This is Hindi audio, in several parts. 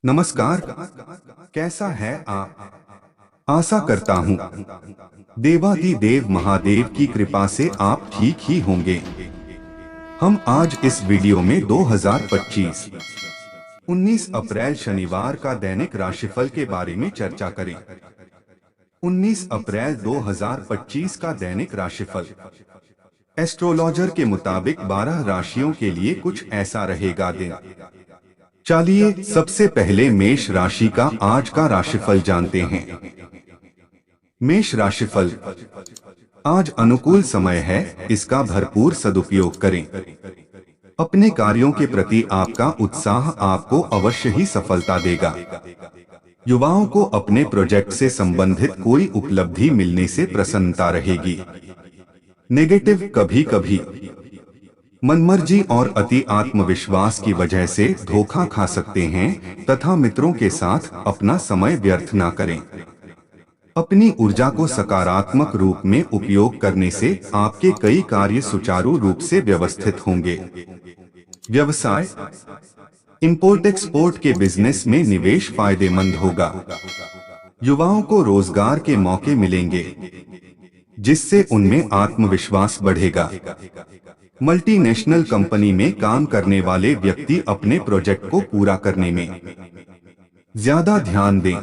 नमस्कार। कैसा है आप? आशा करता हूँ देवाधिदेव महादेव की कृपा से आप ठीक ही होंगे। हम आज इस वीडियो में 2025 19 अप्रैल शनिवार का दैनिक राशिफल के बारे में चर्चा करें। 19 अप्रैल 2025 का दैनिक राशिफल एस्ट्रोलॉजर के मुताबिक 12 राशियों के लिए कुछ ऐसा रहेगा दिन। चलिए सबसे पहले मेष राशि का आज का राशिफल जानते हैं। मेष राशिफल, आज अनुकूल समय है, इसका भरपूर सदुपयोग करें। अपने कार्यों के प्रति आपका उत्साह आपको अवश्य ही सफलता देगा। युवाओं को अपने प्रोजेक्ट से संबंधित कोई उपलब्धि मिलने से प्रसन्नता रहेगी। नेगेटिव, कभी कभी मनमर्जी और अति आत्मविश्वास की वजह से धोखा खा सकते हैं तथा मित्रों के साथ अपना समय व्यर्थ न करें। अपनी ऊर्जा को सकारात्मक रूप में उपयोग करने से आपके कई कार्य सुचारू रूप से व्यवस्थित होंगे। व्यवसाय, इंपोर्ट एक्सपोर्ट के बिजनेस में निवेश फायदेमंद होगा। युवाओं को रोजगार के मौके मिलेंगे जिससे उनमें आत्मविश्वास बढ़ेगा। मल्टीनेशनल कंपनी में काम करने वाले व्यक्ति अपने प्रोजेक्ट को पूरा करने में ज्यादा ध्यान दें।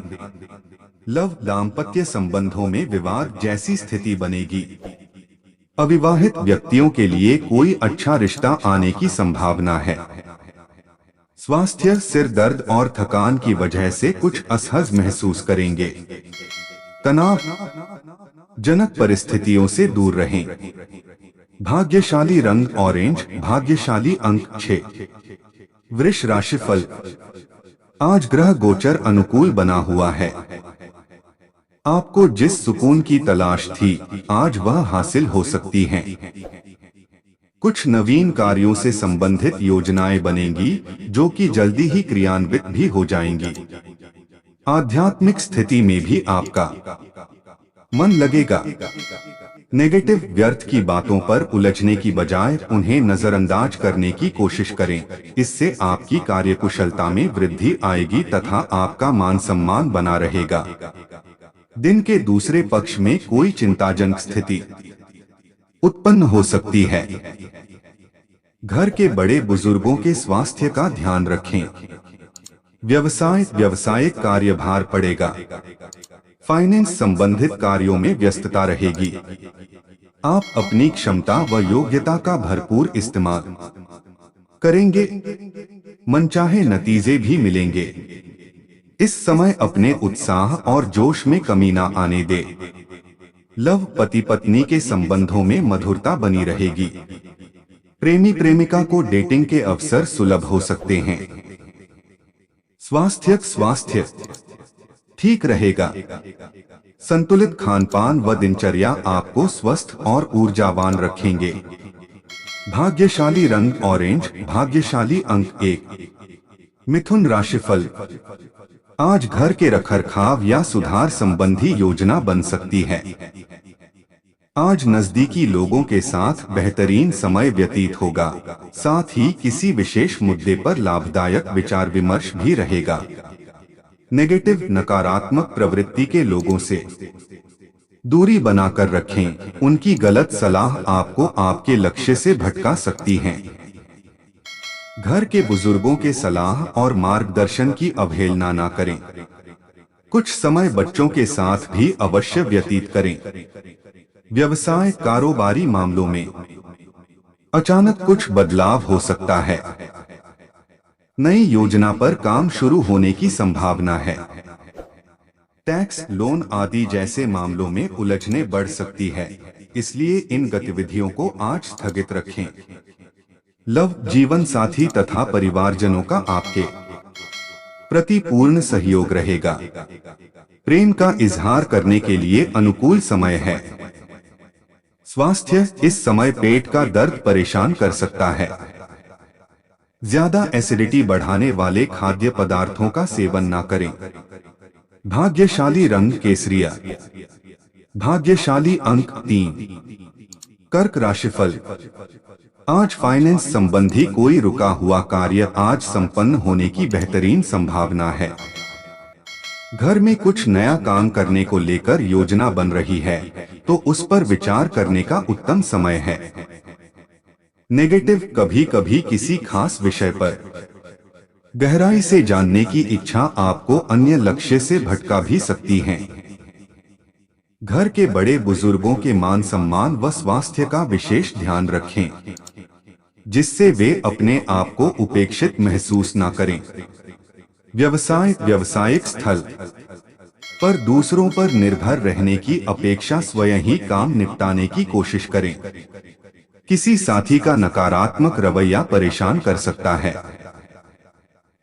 लव, दाम्पत्य संबंधों में विवाद जैसी स्थिति बनेगी। अविवाहित व्यक्तियों के लिए कोई अच्छा रिश्ता आने की संभावना है। स्वास्थ्य, सिर दर्द और थकान की वजह से कुछ असहज महसूस करेंगे। तनाव जनक परिस्थितियों से दूर रहें। भाग्यशाली रंग ऑरेंज, भाग्यशाली अंक 6। वृष राशिफल, आज ग्रह गोचर अनुकूल बना हुआ है। आपको जिस सुकून की तलाश थी आज वह हासिल हो सकती है। कुछ नवीन कार्यों से संबंधित योजनाएं बनेंगी जो कि जल्दी ही क्रियान्वित भी हो जाएंगी। आध्यात्मिक स्थिति में भी आपका मन लगेगा। नेगेटिव, व्यर्थ की बातों पर उलझने की बजाय उन्हें नजरअंदाज करने की कोशिश करें। इससे आपकी कार्यकुशलता में वृद्धि आएगी तथा आपका मान सम्मान बना रहेगा। दिन के दूसरे पक्ष में कोई चिंताजनक स्थिति उत्पन्न हो सकती है। घर के बड़े बुजुर्गों के स्वास्थ्य का ध्यान रखें। व्यवसाय, व्यावसायिक कार्यभार पड़ेगा। फाइनेंस संबंधित कार्यों में व्यस्तता रहेगी। आप अपनी क्षमता व योग्यता का भरपूर इस्तेमाल करेंगे। मनचाहे नतीजे भी मिलेंगे। इस समय अपने उत्साह और जोश में कमी न आने दे। लव, पति पत्नी के संबंधों में मधुरता बनी रहेगी। प्रेमी प्रेमिका को डेटिंग के अवसर सुलभ हो सकते हैं। स्वास्थ्य ठीक रहेगा। संतुलित खानपान व दिनचर्या आपको स्वस्थ और ऊर्जावान रखेंगे। भाग्यशाली रंग ऑरेंज, भाग्यशाली अंक 1। मिथुन राशिफल, आज घर के रखरखाव या सुधार संबंधी योजना बन सकती है। आज नजदीकी लोगों के साथ बेहतरीन समय व्यतीत होगा। साथ ही किसी विशेष मुद्दे पर लाभदायक विचार विमर्श भी रहेगा। नेगेटिव, नकारात्मक प्रवृत्ति के लोगों से दूरी बनाकर रखें। उनकी गलत सलाह आपको आपके लक्ष्य से भटका सकती है। घर के बुजुर्गों के सलाह और मार्गदर्शन की अवहेलना न करें। कुछ समय बच्चों के साथ भी अवश्य व्यतीत करें। व्यवसाय, कारोबारी मामलों में अचानक कुछ बदलाव हो सकता है। नई योजना पर काम शुरू होने की संभावना है। टैक्स, लोन आदि जैसे मामलों में उलझने बढ़ सकती है, इसलिए इन गतिविधियों को आज स्थगित रखें। लव, जीवन साथी तथा परिवारजनों का आपके प्रति पूर्ण सहयोग रहेगा। प्रेम का इजहार करने के लिए अनुकूल समय है। स्वास्थ्य, इस समय पेट का दर्द परेशान कर सकता है। ज्यादा एसिडिटी बढ़ाने वाले खाद्य पदार्थों का सेवन न करें। भाग्यशाली रंग केसरिया, भाग्यशाली अंक 3। कर्क राशिफल, आज फाइनेंस संबंधी कोई रुका हुआ कार्य आज संपन्न होने की बेहतरीन संभावना है। घर में कुछ नया काम करने को लेकर योजना बन रही है तो उस पर विचार करने का उत्तम समय है। नेगेटिव, कभी कभी किसी खास विषय पर गहराई से जानने की इच्छा आपको अन्य लक्ष्य से भटका भी सकती है। घर के बड़े बुजुर्गों के मान सम्मान व स्वास्थ्य का विशेष ध्यान रखें, जिससे वे अपने आप को उपेक्षित महसूस न करें। व्यावसायिक स्थल पर दूसरों पर निर्भर रहने की अपेक्षा स्वयं ही काम निपटाने की कोशिश करें। किसी साथी का नकारात्मक रवैया परेशान कर सकता है।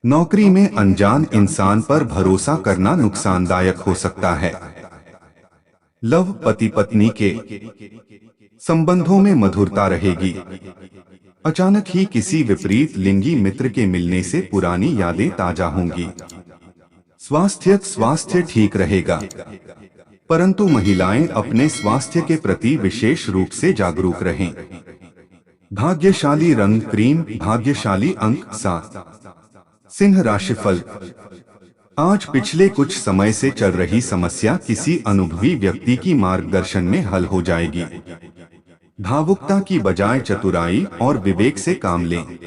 नौकरी में अनजान इंसान पर भरोसा करना नुकसानदायक हो सकता है। लव, पति पत्नी के संबंधों में मधुरता रहेगी। अचानक ही किसी विपरीत लिंगी मित्र के मिलने से पुरानी यादें ताजा होंगी। स्वास्थ्य ठीक रहेगा, परंतु महिलाएं अपने स्वास्थ्य के प्रति विशेष रूप से जागरूक रहें। भाग्यशाली रंग क्रीम, भाग्यशाली अंक 7। सिंह राशिफल। आज पिछले कुछ समय से चल रही समस्या किसी अनुभवी व्यक्ति की मार्गदर्शन में हल हो जाएगी। भावुकता की बजाय चतुराई और विवेक से काम लें।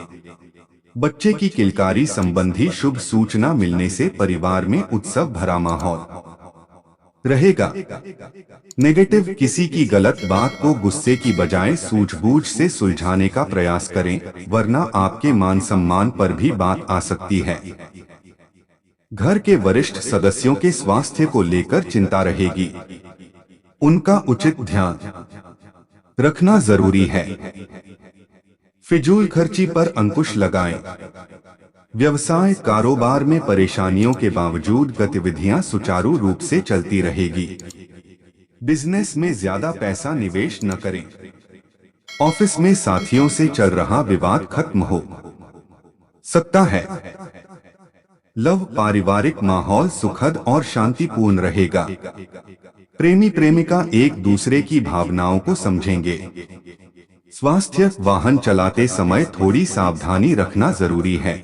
बच्चे की किलकारी संबंधी शुभ सूचना मिलने से परिवार में उत्सव भरा माहौल रहेगा। नेगेटिव, किसी की गलत बात को गुस्से की बजाय सूझबूझ से सुलझाने का प्रयास करें, वरना आपके मान सम्मान पर भी बात आ सकती है। घर के वरिष्ठ सदस्यों के स्वास्थ्य को लेकर चिंता रहेगी। उनका उचित ध्यान रखना जरूरी है। फिजूल खर्ची पर अंकुश लगाएं। व्यवसाय कारोबार में परेशानियों के बावजूद गतिविधियां सुचारू रूप से चलती रहेगी। बिजनेस में ज्यादा पैसा निवेश न करें। ऑफिस में साथियों से चल रहा विवाद खत्म हो सकता है। लव, पारिवारिक माहौल सुखद और शांतिपूर्ण रहेगा। प्रेमी प्रेमिका एक दूसरे की भावनाओं को समझेंगे। स्वास्थ्य, वाहन चलाते समय थोड़ी सावधानी रखना जरूरी है।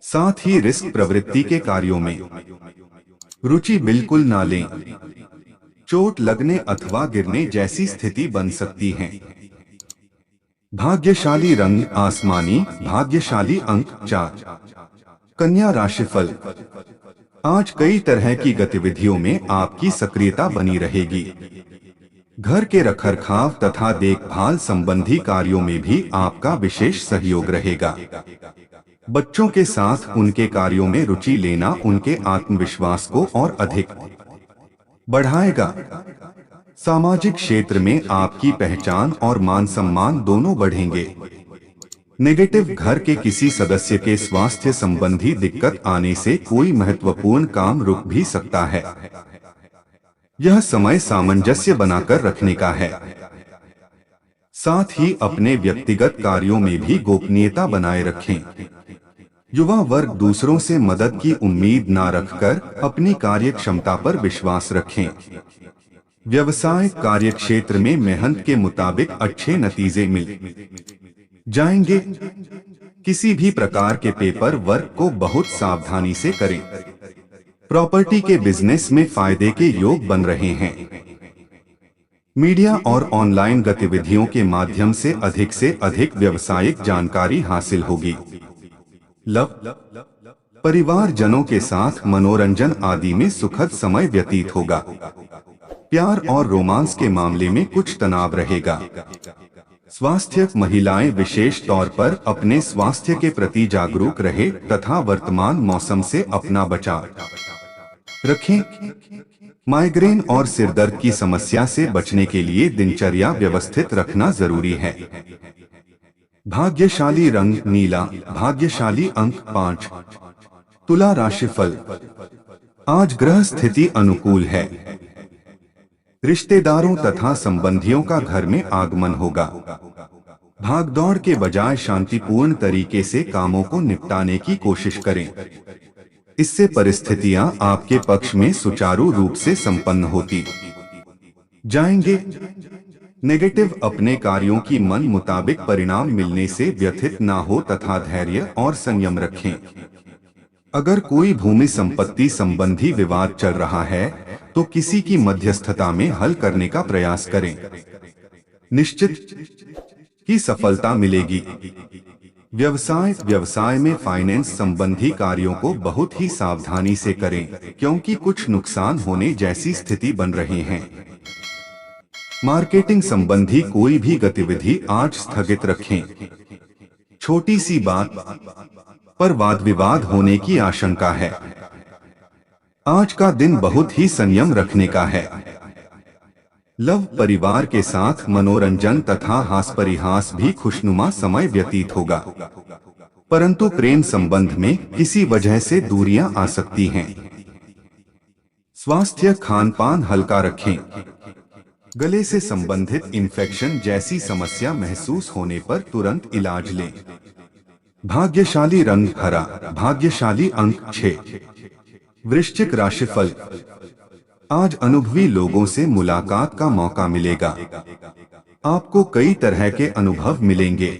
साथ ही रिस्क प्रवृत्ति के कार्यों में रुचि बिल्कुल ना लें। चोट लगने अथवा गिरने जैसी स्थिति बन सकती है। भाग्यशाली रंग आसमानी, भाग्यशाली अंक 4। कन्या राशिफल। आज कई तरह की गतिविधियों में आपकी सक्रियता बनी रहेगी। घर के रखरखाव तथा देखभाल संबंधी कार्यों में भी आपका विशेष सहयोग रहेगा। बच्चों के साथ उनके कार्यों में रुचि लेना उनके आत्मविश्वास को और अधिक बढ़ाएगा। सामाजिक क्षेत्र में आपकी पहचान और मान सम्मान दोनों बढ़ेंगे। नेगेटिव, घर के किसी सदस्य के स्वास्थ्य संबंधी दिक्कत आने से कोई महत्वपूर्ण काम रुक भी सकता है। यह समय सामंजस्य बनाकर रखने का है। साथ ही अपने व्यक्तिगत कार्यों में भी गोपनीयता बनाए रखें। युवा वर्ग दूसरों से मदद की उम्मीद न रखकर अपनी कार्य क्षमता पर विश्वास रखें। व्यवसाय कार्यक्षेत्र में मेहनत के मुताबिक अच्छे नतीजे मिल जाएंगे। किसी भी प्रकार के पेपर वर्क को बहुत सावधानी से करें। प्रॉपर्टी के बिजनेस में फायदे के योग बन रहे हैं। मीडिया और ऑनलाइन गतिविधियों के माध्यम से अधिक व्यावसायिक जानकारी हासिल होगी। लव, परिवार जनों के साथ मनोरंजन आदि में सुखद समय व्यतीत होगा। प्यार और रोमांस के मामले में कुछ तनाव रहेगा। स्वास्थ्य, महिलाएं विशेष तौर पर अपने स्वास्थ्य के प्रति जागरूक रहे तथा वर्तमान मौसम से अपना बचाव रखें। माइग्रेन और सिरदर्द की समस्या से बचने के लिए दिनचर्या व्यवस्थित रखना जरूरी है। भाग्यशाली रंग नीला, भाग्यशाली अंक 5। तुला राशिफल। आज ग्रह स्थिति अनुकूल है। रिश्तेदारों तथा संबंधियों का घर में आगमन होगा। भागदौड़ के बजाय शांतिपूर्ण तरीके से कामों को निपटाने की कोशिश करें। इससे परिस्थितियां आपके पक्ष में सुचारू रूप से संपन्न होती जाएंगे। नेगेटिव अपने कार्यों की मन मुताबिक परिणाम मिलने से व्यथित ना हो तथा धैर्य और संयम रखें। अगर कोई भूमि संपत्ति संबंधी विवाद चल रहा है तो किसी की मध्यस्थता में हल करने का प्रयास करें। निश्चित ही सफलता मिलेगी। व्यवसाय में फाइनेंस संबंधी कार्यों को बहुत ही सावधानी से करें क्योंकि कुछ नुकसान होने जैसी स्थिति बन रहे हैं। मार्केटिंग संबंधी कोई भी गतिविधि आज स्थगित रखें। छोटी सी बात पर वाद विवाद होने की आशंका है। आज का दिन बहुत ही संयम रखने का है। लव परिवार के साथ मनोरंजन तथा हास परिहास भी खुशनुमा समय व्यतीत होगा, परंतु प्रेम संबंध में किसी वजह से दूरियां आ सकती हैं। स्वास्थ्य खान पान हल्का रखें। गले से संबंधित इन्फेक्शन जैसी समस्या महसूस होने पर तुरंत इलाज लें। भाग्यशाली रंग हरा, भाग्यशाली अंक 6। वृश्चिक राशिफल। आज अनुभवी लोगों से मुलाकात का मौका मिलेगा। आपको कई तरह के अनुभव मिलेंगे।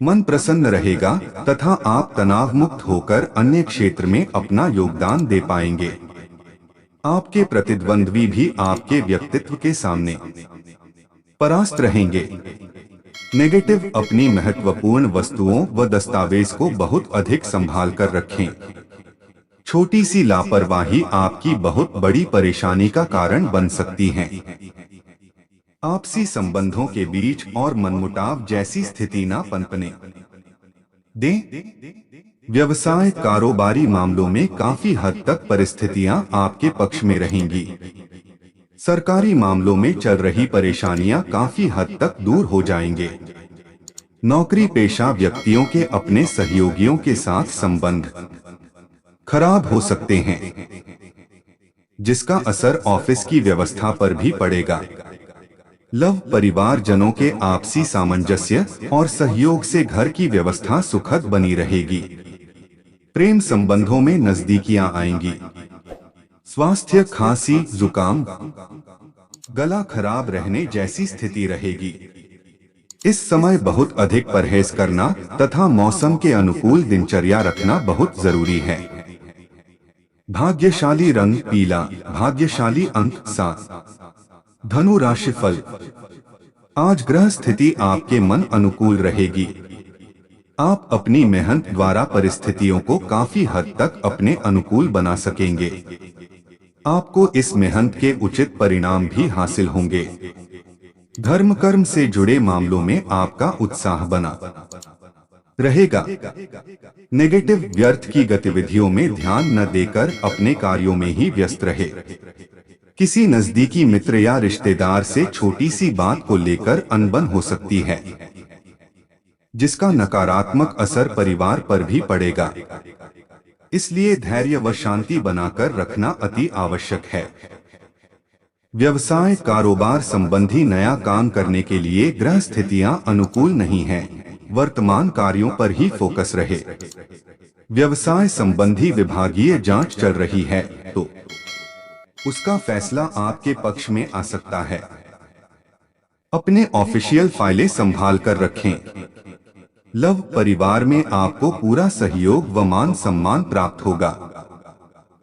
मन प्रसन्न रहेगा तथा आप तनाव मुक्त होकर अन्य क्षेत्र में अपना योगदान दे पाएंगे। आपके प्रतिद्वंद्वी भी आपके व्यक्तित्व के सामने परास्त रहेंगे। नेगेटिव अपनी महत्वपूर्ण वस्तुओं व दस्तावेज को बहुत अधिक संभाल कर रखें। छोटी सी लापरवाही आपकी बहुत बड़ी परेशानी का कारण बन सकती है। आपसी संबंधों के बीच और मनमुटाव जैसी स्थिति ना पनपने दें। व्यवसाय कारोबारी मामलों में काफी हद तक परिस्थितियां आपके पक्ष में रहेंगी। सरकारी मामलों में चल रही परेशानियां काफी हद तक दूर हो जाएंगे। नौकरी पेशा व्यक्तियों के अपने सहयोगियों के साथ संबंध खराब हो सकते हैं, जिसका असर ऑफिस की व्यवस्था पर भी पड़ेगा। लव परिवारजनों के आपसी सामंजस्य और सहयोग से घर की व्यवस्था सुखद बनी रहेगी। प्रेम संबंधों में नजदीकियां आएंगी। स्वास्थ्य खांसी जुकाम गला खराब रहने जैसी स्थिति रहेगी। इस समय बहुत अधिक परहेज करना तथा मौसम के अनुकूल दिनचर्या रखना बहुत जरूरी है। भाग्यशाली रंग पीला, भाग्यशाली अंक 7। धनु राशिफल। आज ग्रह स्थिति आपके मन अनुकूल रहेगी। आप अपनी मेहनत द्वारा परिस्थितियों को काफी हद तक अपने अनुकूल बना सकेंगे। आपको इस मेहनत के उचित परिणाम भी हासिल होंगे। धर्म कर्म से जुड़े मामलों में आपका उत्साह बना रहेगा। नेगेटिव व्यर्थ की गतिविधियों में ध्यान न देकर अपने कार्यों में ही व्यस्त रहे। किसी नजदीकी मित्र या रिश्तेदार से छोटी सी बात को लेकर अनबन हो सकती है, जिसका नकारात्मक असर परिवार पर भी पड़ेगा। इसलिए धैर्य व शांति बनाकर रखना अति आवश्यक है। व्यवसाय कारोबार संबंधी नया काम करने के लिए ग्रह स्थितियां अनुकूल नहीं हैं। वर्तमान कार्यों पर ही फोकस रहे। व्यवसाय संबंधी विभागीय जांच चल रही है तो उसका फैसला आपके पक्ष में आ सकता है। अपने ऑफिशियल फाइलें संभाल कर रखें। लव परिवार में आपको पूरा सहयोग व मान सम्मान प्राप्त होगा।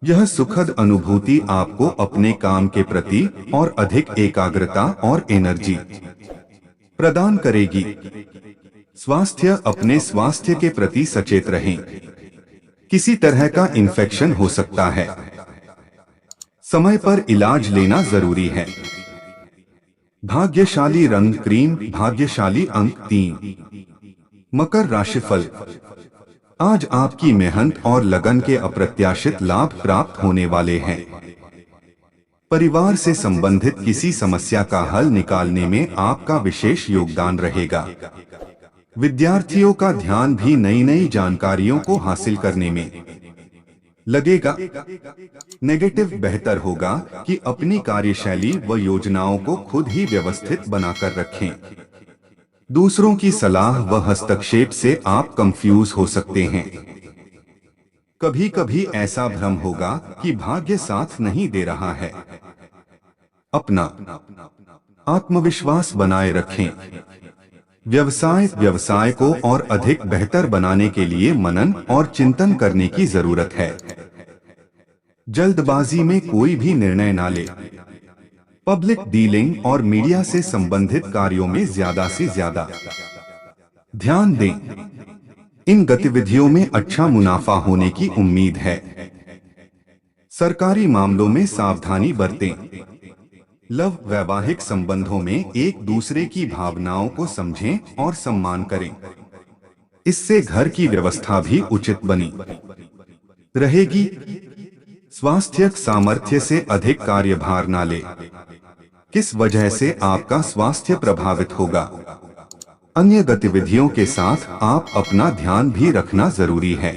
यह सुखद अनुभूति आपको अपने काम के प्रति और अधिक एकाग्रता और एनर्जी प्रदान करेगी। स्वास्थ्य अपने स्वास्थ्य के प्रति सचेत रहें। किसी तरह का इन्फेक्शन हो सकता है। समय पर इलाज लेना जरूरी है। भाग्यशाली रंग क्रीम, भाग्यशाली अंक 3। मकर राशिफल। आज आपकी मेहनत और लगन के अप्रत्याशित लाभ प्राप्त होने वाले हैं। परिवार से संबंधित किसी समस्या का हल निकालने में आपका विशेष योगदान रहेगा। विद्यार्थियों का ध्यान भी नई नई जानकारियों को हासिल करने में लगेगा। नेगेटिव बेहतर होगा कि अपनी कार्यशैली व योजनाओं को खुद ही व्यवस्थित बनाकर रखें। दूसरों की सलाह व हस्तक्षेप से आप कंफ्यूज हो सकते हैं। कभी कभी ऐसा भ्रम होगा कि भाग्य साथ नहीं दे रहा है। अपना आत्मविश्वास बनाए रखें। व्यवसाय को और अधिक बेहतर बनाने के लिए मनन और चिंतन करने की जरूरत है। जल्दबाजी में कोई भी निर्णय ना ले। पब्लिक डीलिंग और मीडिया से संबंधित कार्यों में ज्यादा से ज्यादा ध्यान दें। इन गतिविधियों में अच्छा मुनाफा होने की उम्मीद है। सरकारी मामलों में सावधानी बरतें। लव वैवाहिक संबंधों में एक दूसरे की भावनाओं को समझें और सम्मान करें। इससे घर की व्यवस्था भी उचित बनी रहेगी। स्वास्थ्य सामर्थ्य से अधिक कार्यभार न ले। किस वजह से आपका स्वास्थ्य प्रभावित होगा? अन्य गतिविधियों के साथ आप अपना ध्यान भी रखना जरूरी है।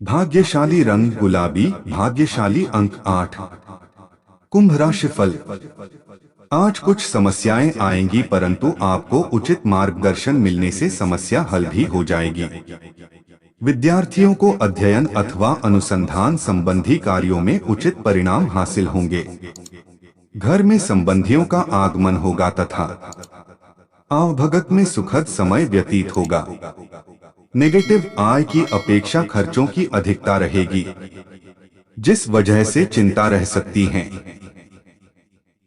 भाग्यशाली रंग गुलाबी, भाग्यशाली अंक 8। कुंभ राशिफल। आज कुछ समस्याएं आएंगी, परंतु आपको उचित मार्गदर्शन मिलने से समस्या हल भी हो जाएगी। विद्यार्थियों को अध्ययन अथवा अनुसंधान संबंधी कार्यों में उचित परिणाम हासिल होंगे। घर में संबंधियों का आगमन होगा तथा आवभगत में सुखद समय व्यतीत होगा। नेगेटिव आय की अपेक्षा खर्चों की अधिकता रहेगी, जिस वजह से चिंता रह सकती है।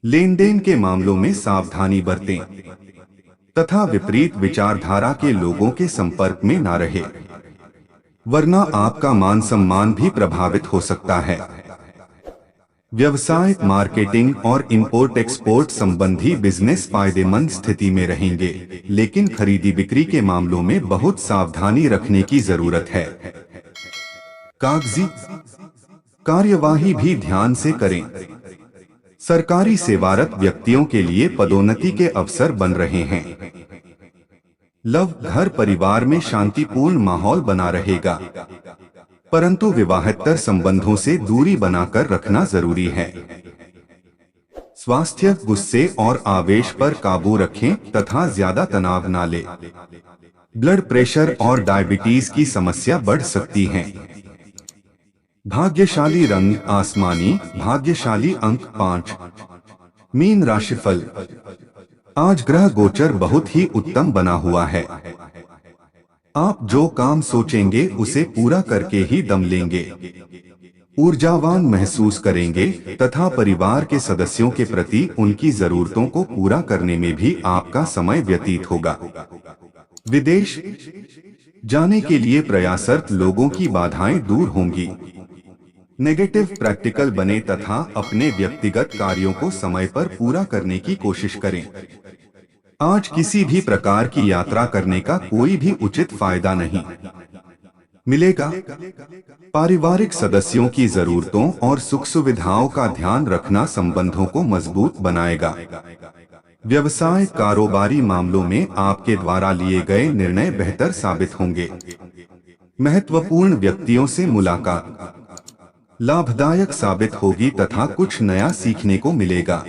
लेन देन के मामलों में सावधानी बरतें तथा विपरीत विचारधारा के लोगों के संपर्क में न रहे, वरना आपका मान सम्मान भी प्रभावित हो सकता है। व्यवसाय, मार्केटिंग और इंपोर्ट एक्सपोर्ट संबंधी बिजनेस फायदेमंद स्थिति में रहेंगे, लेकिन खरीदी बिक्री के मामलों में बहुत सावधानी रखने की जरूरत है। कागजी कार्यवाही भी ध्यान से करें। सरकारी सेवारत व्यक्तियों के लिए पदोन्नति के अवसर बन रहे हैं। लव, घर परिवार में शांतिपूर्ण माहौल बना रहेगा, परंतु विवाहेतर संबंधों से दूरी बनाकर रखना जरूरी है। स्वास्थ्य, गुस्से और आवेश पर काबू रखें तथा ज्यादा तनाव न ले। ब्लड प्रेशर और डायबिटीज की समस्या बढ़ सकती है। भाग्यशाली रंग आसमानी, भाग्यशाली अंक 5। मीन राशिफल। आज ग्रह गोचर बहुत ही उत्तम बना हुआ है। आप जो काम सोचेंगे उसे पूरा करके ही दम लेंगे। ऊर्जावान महसूस करेंगे तथा परिवार के सदस्यों के प्रति उनकी जरूरतों को पूरा करने में भी आपका समय व्यतीत होगा। विदेश जाने के लिए प्रयासरत लोगों की बाधाएं दूर होंगी। नेगेटिव प्रैक्टिकल बने तथा अपने व्यक्तिगत कार्यों को समय पर पूरा करने की कोशिश करें। आज किसी भी प्रकार की यात्रा करने का कोई भी उचित फायदा नहीं मिलेगा। पारिवारिक सदस्यों की जरूरतों और सुख सुविधाओं का ध्यान रखना संबंधों को मजबूत बनाएगा। व्यवसाय, कारोबारी मामलों में आपके द्वारा लिए गए निर्णय बेहतर साबित होंगे। महत्वपूर्ण व्यक्तियों से मुलाकात लाभदायक साबित होगी तथा कुछ नया सीखने को मिलेगा।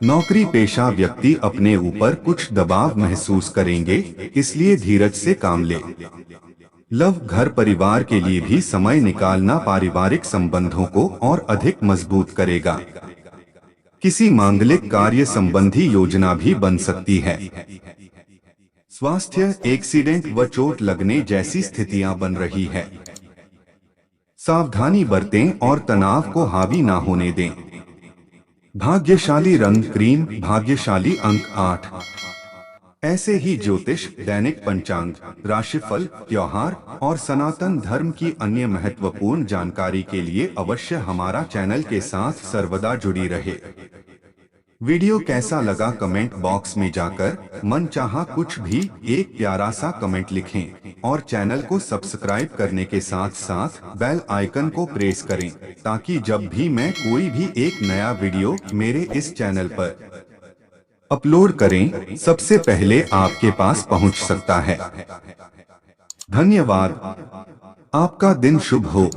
नौकरी पेशा व्यक्ति अपने ऊपर कुछ दबाव महसूस करेंगे, इसलिए धीरज से काम ले। लव, घर परिवार के लिए भी समय निकालना पारिवारिक संबंधों को और अधिक मजबूत करेगा। किसी मांगलिक कार्य संबंधी योजना भी बन सकती है। स्वास्थ्य, एक्सीडेंट व चोट लगने जैसी स्थितियां बन रही है। सावधानी बरतें और तनाव को हावी ना होने दें। भाग्यशाली रंग क्रीम, भाग्यशाली अंक 8। ऐसे ही ज्योतिष, दैनिक पंचांग, राशिफल, त्योहार और सनातन धर्म की अन्य महत्वपूर्ण जानकारी के लिए अवश्य हमारा चैनल के साथ सर्वदा जुड़ी रहे। वीडियो कैसा लगा कमेंट बॉक्स में जाकर मनचाहा कुछ भी एक प्यारा सा कमेंट लिखें और चैनल को सब्सक्राइब करने के साथ साथ बेल आइकन को प्रेस करें, ताकि जब भी मैं कोई भी एक नया वीडियो मेरे इस चैनल पर अपलोड करें, सबसे पहले आपके पास पहुंच सकता है। धन्यवाद। आपका दिन शुभ हो।